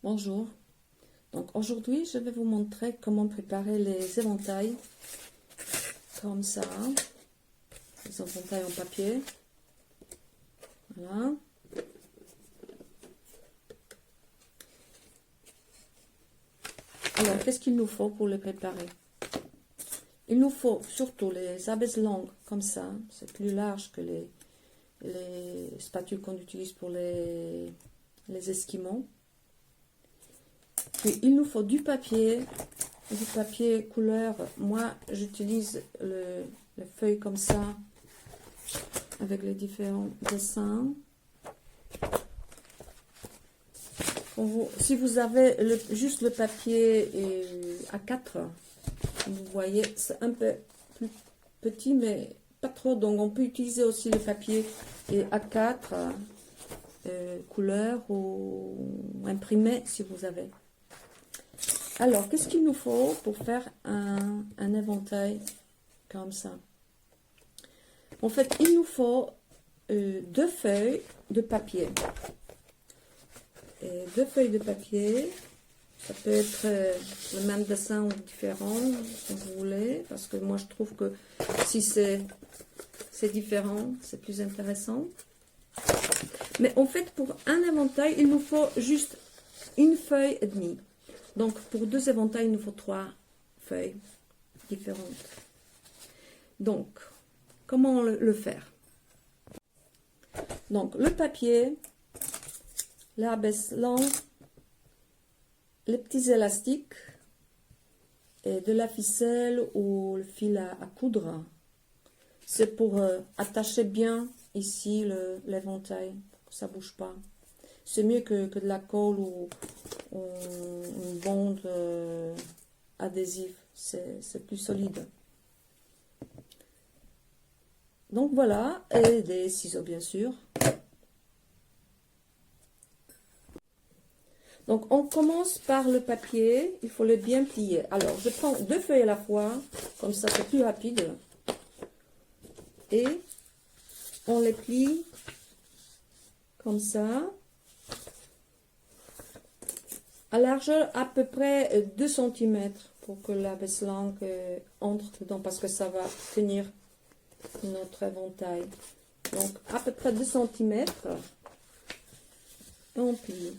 Bonjour, donc aujourd'hui je vais vous montrer comment préparer les éventails comme ça, les éventails en papier, voilà. Alors qu'est-ce qu'il nous faut pour les préparer? Il nous faut surtout les abaisse longues comme ça, c'est plus large que les spatules qu'on utilise pour les esquimaux. Puis il nous faut du papier couleur. Moi j'utilise les feuilles comme ça avec les différents dessins. Si vous avez juste le papier A4, vous voyez c'est un peu plus petit mais pas trop, donc on peut utiliser aussi le papier A4 couleur ou imprimé si vous avez. Alors, qu'est-ce qu'il nous faut pour faire un éventail comme ça? En fait, il nous faut deux feuilles de papier. Et deux feuilles de papier, ça peut être le même dessin ou différent, si vous voulez, parce que moi je trouve que si c'est différent, c'est plus intéressant. Mais en fait, pour un éventail, il nous faut juste une feuille et demie. Donc, pour deux éventails, il nous faut trois feuilles différentes. Donc, comment le faire? Donc, le papier, la baisse longue, les petits élastiques et de la ficelle ou le fil à coudre. C'est pour attacher bien ici l'éventail, pour que ça ne bouge pas. C'est mieux que de la colle ou une bande adhésive, c'est plus solide. Donc voilà, et des ciseaux bien sûr. Donc on commence par le papier, il faut le bien plier. Alors je prends deux feuilles à la fois, comme ça c'est plus rapide. Et on les plie comme ça. À largeur à peu près 2 cm pour que la baisse longue entre dedans, parce que ça va tenir notre éventail. Donc à peu près 2 cm et on plie.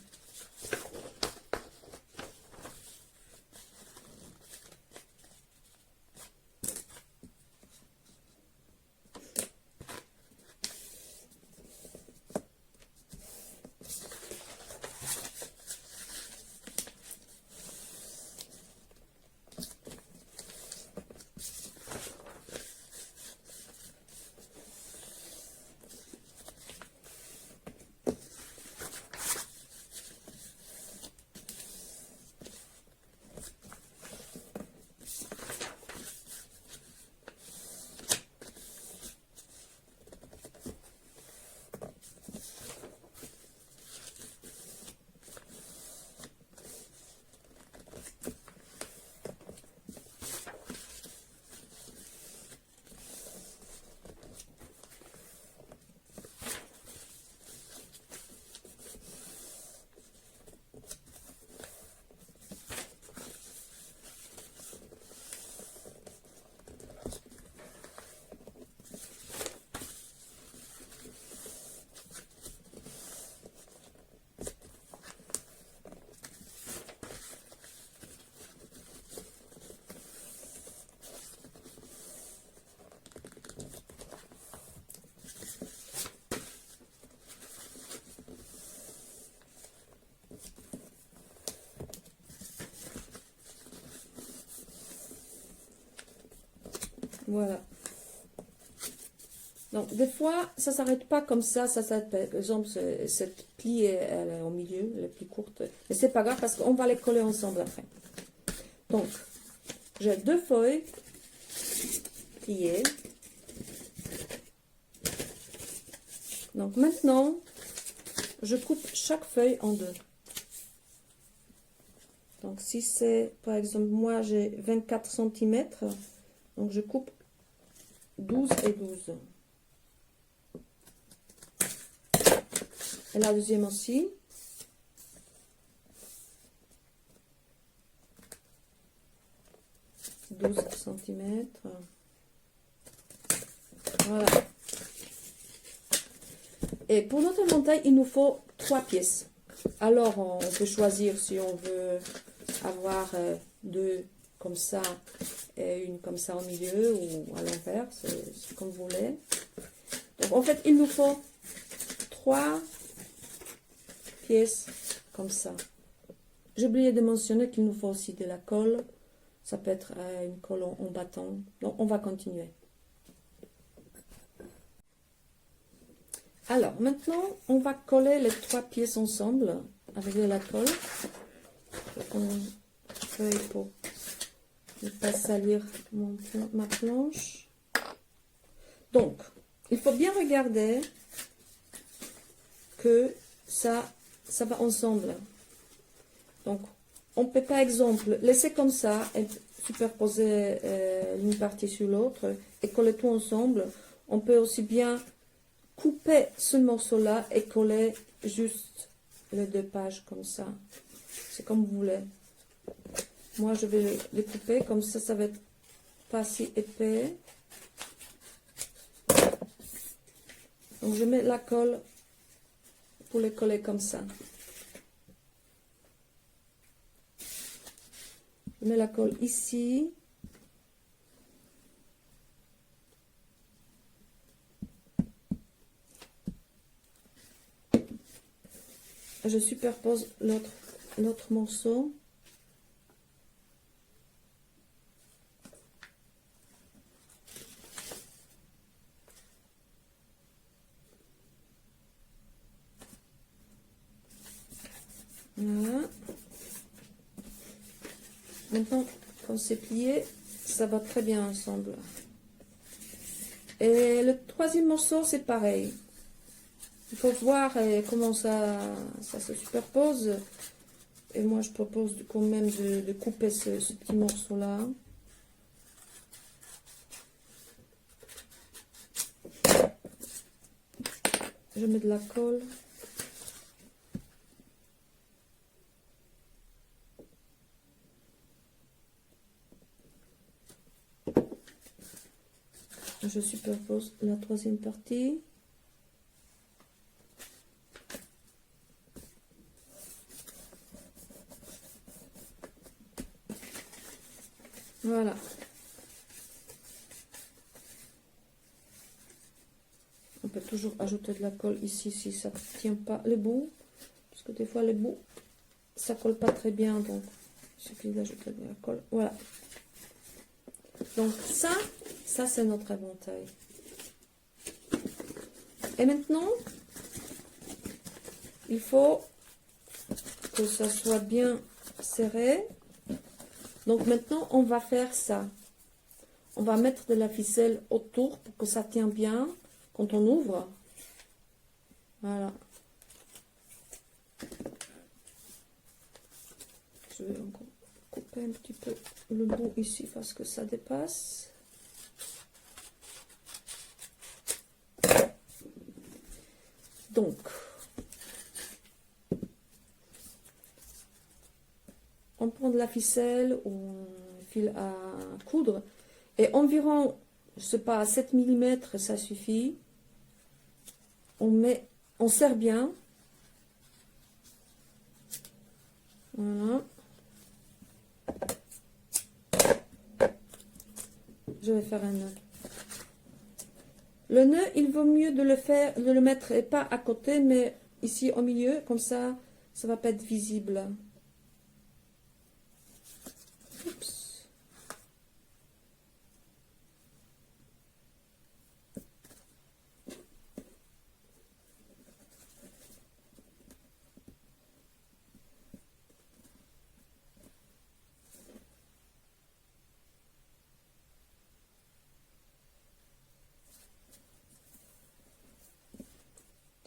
Voilà. Donc, des fois, ça ne s'arrête pas comme ça. Par exemple, cette plie, elle est au milieu, elle est plus courte. Mais c'est pas grave parce qu'on va les coller ensemble après. Donc, j'ai deux feuilles pliées. Donc, maintenant, je coupe chaque feuille en deux. Donc, si c'est, par exemple, moi, j'ai 24 cm, donc je coupe 12 et 12. Et la deuxième aussi. 12 cm. Voilà. Et pour notre éventail, il nous faut 3 pièces. Alors, on peut choisir si on veut avoir 2 comme ça et une comme ça au milieu ou à l'envers, c'est comme vous voulez. Donc, en fait, il nous faut 3 pièces comme ça. J'ai oublié de mentionner qu'il nous faut aussi de la colle. Ça peut être une colle en bâton. Donc, on va continuer. Alors, maintenant, on va coller les 3 pièces ensemble avec de la colle. Une feuille pour ne pas salir ma planche. Donc, il faut bien regarder que ça va ensemble. Donc, on peut par exemple laisser comme ça et superposer une partie sur l'autre et coller tout ensemble. On peut aussi bien couper ce morceau-là et coller juste les 2 pages comme ça. C'est comme vous voulez. Moi, je vais les couper comme ça, ça va être pas si épais. Donc, je mets la colle pour les coller comme ça. Je mets la colle ici. Je superpose l'autre morceau. Voilà. Maintenant, quand c'est plié, ça va très bien ensemble. Et le 3e morceau, c'est pareil. Il faut voir comment ça se superpose. Et moi, je propose quand même de couper ce petit morceau-là. Je mets de la colle. Je superpose la 3e partie. Voilà. On peut toujours ajouter de la colle ici si ça ne tient pas les bouts. Parce que des fois les bouts, ça colle pas très bien. Donc, il suffit d'ajouter de la colle. Voilà. Donc ça c'est notre éventail. Et maintenant, il faut que ça soit bien serré. Donc maintenant, on va faire ça. On va mettre de la ficelle autour pour que ça tienne bien quand on ouvre. Voilà. Je vais encore couper un petit peu le bout ici parce que ça dépasse. Donc, on prend de la ficelle ou un fil à coudre et environ, je sais pas, 7 mm, ça suffit. On serre bien. Voilà. Je vais faire un nœud. Le nœud, il vaut mieux de le mettre et pas à côté, mais ici au milieu, comme ça va pas être visible. Oups.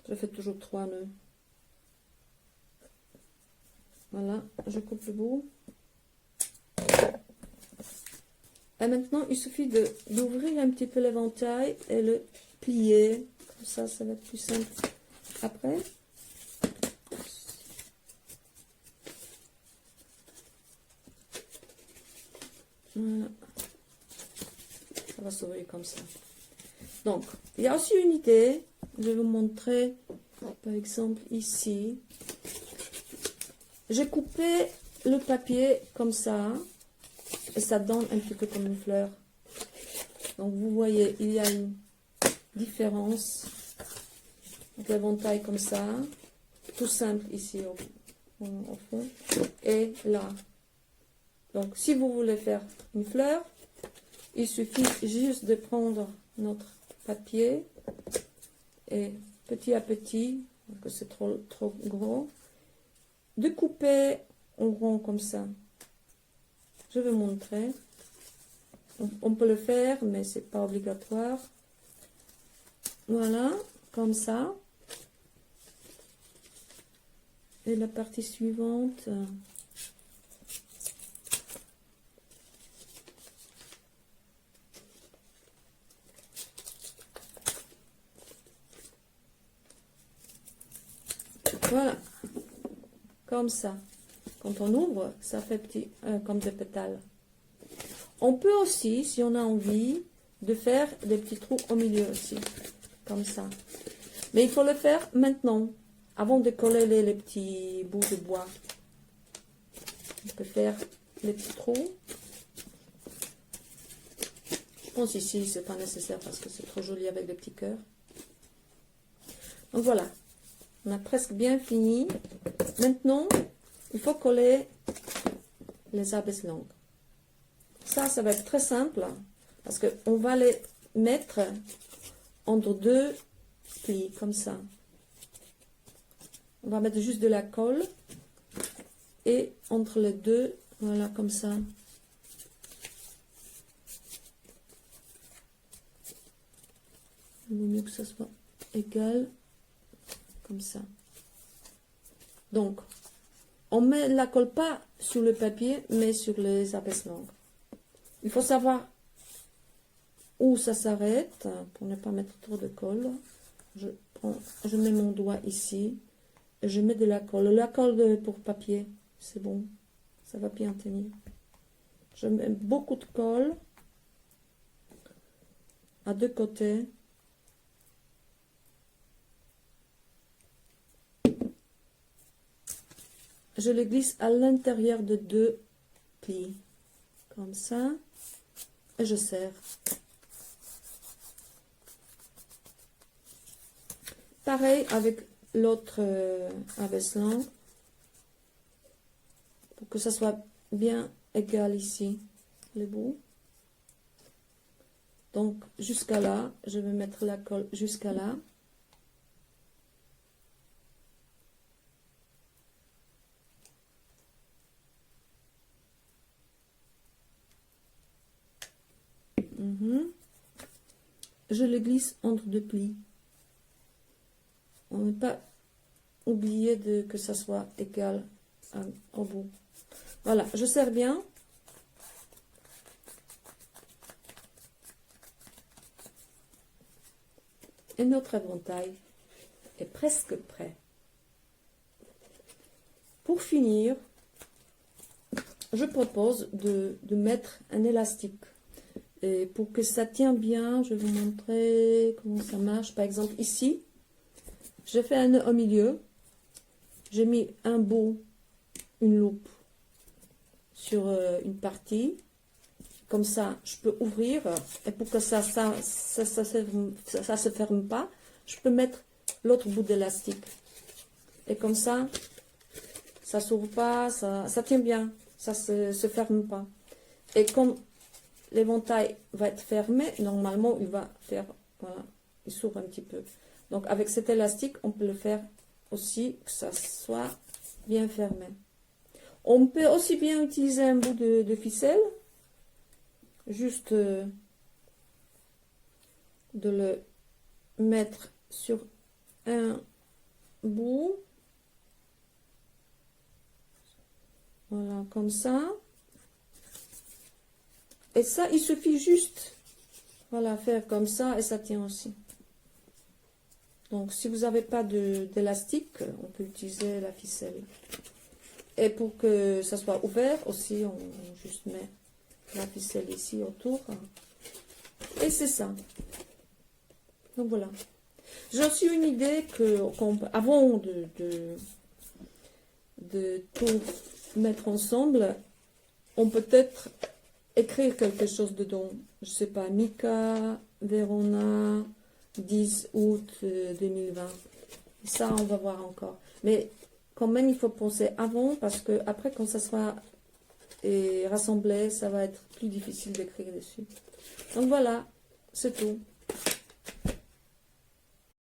Je fais toujours 3 nœuds. Voilà, je coupe le bout. Et maintenant, il suffit d'ouvrir un petit peu l'éventail et le plier. Comme ça va être plus simple après. Voilà. va s'ouvrir comme ça. Donc, il y a aussi une idée. Je vais vous montrer, par exemple, ici. J'ai coupé le papier comme ça. Et ça donne un petit peu comme une fleur. Donc, vous voyez, il y a une différence. Donc, l'éventail comme ça. Tout simple ici au fond. Et là. Donc, si vous voulez faire une fleur, il suffit juste de prendre notre papier et petit à petit, parce que c'est trop gros, de couper en rond comme ça. Je vais montrer. On peut le faire, mais c'est pas obligatoire. Voilà, comme ça. Et la partie suivante. Voilà, comme ça. Quand on ouvre, ça fait petit, comme des pétales. On peut aussi, si on a envie, de faire des petits trous au milieu aussi, comme ça. Mais il faut le faire maintenant, avant de coller les petits bouts de bois. On peut faire les petits trous. Je pense ici, c'est pas nécessaire parce que c'est trop joli avec des petits cœurs. Donc voilà. On a presque bien fini. Maintenant, il faut coller les abaisse-langues. Ça va être très simple parce qu'on va les mettre entre deux plis, comme ça. On va mettre juste de la colle et entre les deux, voilà, comme ça. Il vaut mieux que ça soit égal. Comme ça. Donc, on met la colle pas sur le papier, mais sur les abaisse-langues. Il faut savoir où ça s'arrête pour ne pas mettre trop de colle. Je mets mon doigt ici et je mets de la colle. La colle pour papier, c'est bon, ça va bien tenir. Je mets beaucoup de colle à deux côtés. Je le glisse à l'intérieur de deux plis, comme ça, et je serre. Pareil avec l'autre abaisse-langue, pour que ça soit bien égal ici, les bouts. Donc jusqu'à là, je vais mettre la colle jusqu'à là. Je le glisse entre deux plis. On ne pas oublier que ça soit égal au bout. Voilà, je serre bien. Et notre éventail est presque prêt. Pour finir, je propose de mettre un élastique. Et pour que ça tienne bien, je vais vous montrer comment ça marche. Par exemple, ici, j'ai fait un nœud au milieu. J'ai mis un bout, une loupe sur une partie. Comme ça, je peux ouvrir. Et pour que ça se ferme pas, je peux mettre l'autre bout d'élastique. Et comme ça s'ouvre pas, ça tient bien. Ça se ferme pas. Et comme l'éventail va être fermé, normalement il va faire, voilà, il s'ouvre un petit peu. Donc avec cet élastique, on peut le faire aussi que ça soit bien fermé. On peut aussi bien utiliser un bout de ficelle, juste de le mettre sur un bout, voilà, comme ça. Et ça, il suffit juste, voilà, faire comme ça et ça tient aussi. Donc, si vous n'avez pas d'élastique, on peut utiliser la ficelle. Et pour que ça soit ouvert aussi, on juste met la ficelle ici autour. Et c'est ça. Donc voilà. J'ai aussi une idée que avant de tout mettre ensemble, on peut peut-être écrire quelque chose dedans. Je sais pas, Mika, Verona, 10 août 2020. Ça, on va voir encore. Mais quand même, il faut penser avant, parce que après, quand ça sera rassemblé, ça va être plus difficile d'écrire dessus. Donc voilà, c'est tout.